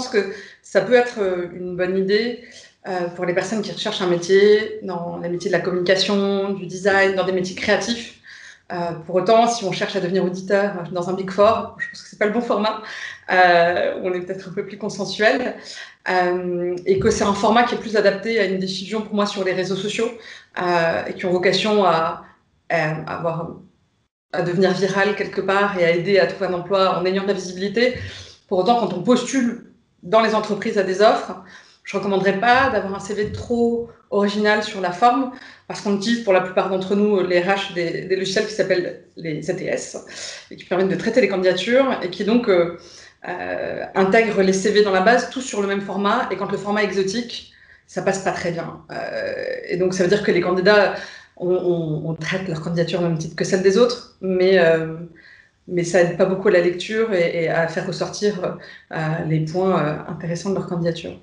pense que ça peut être une bonne idée pour les personnes qui recherchent un métier dans les métiers de la communication, du design, dans des métiers créatifs. Pour autant, si on cherche à devenir auditeur dans un Big Four, je pense que c'est pas le bon format. On est peut-être un peu plus consensuel et que c'est un format qui est plus adapté à une diffusion pour moi sur les réseaux sociaux et qui ont vocation à devenir viral quelque part et à aider à trouver un emploi en ayant de la visibilité. Pour autant, quand on postule dans les entreprises à des offres, je ne recommanderais pas d'avoir un CV trop original sur la forme, parce qu'on utilise pour la plupart d'entre nous les RH des logiciels qui s'appellent les ATS, et qui permettent de traiter les candidatures, et qui donc intègrent les CV dans la base, tous sur le même format, et quand le format est exotique, ça passe pas très bien. Et donc ça veut dire que les candidats, on traite leur candidature au même titre que celle des autres, mais ça aide pas beaucoup à la lecture et à faire ressortir les points intéressants de leur candidature.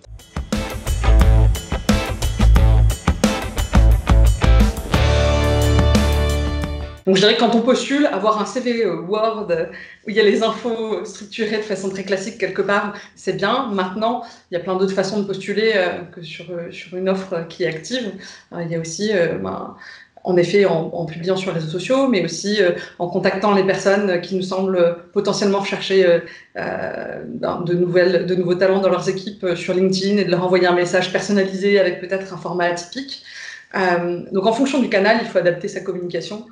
Donc je dirais que quand on postule, avoir un CV Word où il y a les infos structurées de façon très classique quelque part, c'est bien. Maintenant, il y a plein d'autres façons de postuler que sur une offre qui est active. Il y a aussi, en effet, en publiant sur les réseaux sociaux, mais aussi en contactant les personnes qui nous semblent potentiellement chercher de nouveaux talents dans leurs équipes sur LinkedIn et de leur envoyer un message personnalisé avec peut-être un format atypique. Donc en fonction du canal, il faut adapter sa communication.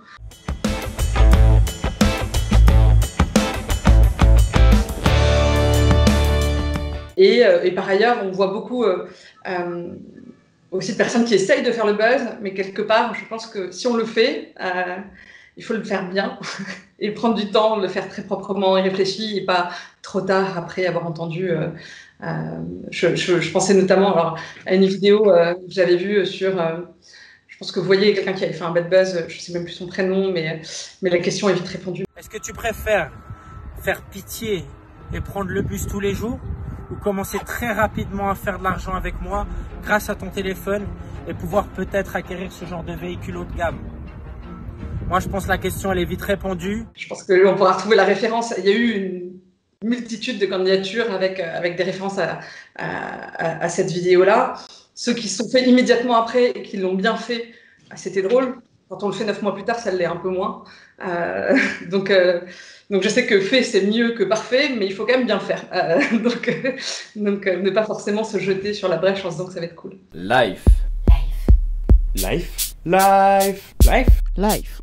Et par ailleurs, on voit beaucoup aussi de personnes qui essayent de faire le buzz, mais quelque part, je pense que si on le fait, il faut le faire bien et prendre du temps, le faire très proprement et réfléchi, et pas trop tard après avoir entendu. Je pensais notamment à une vidéo que j'avais vue sur... je pense que vous voyez quelqu'un qui avait fait un bad buzz, je ne sais même plus son prénom, mais la question est vite répondue. Est-ce que tu préfères faire pitié et prendre le bus tous les jours, ou commencer très rapidement à faire de l'argent avec moi grâce à ton téléphone et pouvoir peut-être acquérir ce genre de véhicule haut de gamme? Moi, je pense que la question, elle est vite répondue. Je pense qu'on pourra retrouver la référence. Il y a eu une multitude de candidatures avec des références à cette vidéo-là. Ceux qui se sont faits immédiatement après et qui l'ont bien fait, c'était drôle. Quand on le fait 9 mois plus tard, ça l'est un peu moins. Donc je sais que fait, c'est mieux que parfait, mais il faut quand même bien le faire. Donc ne pas forcément se jeter sur la brèche en se disant que ça va être cool. Life. Life. Life. Life. Life.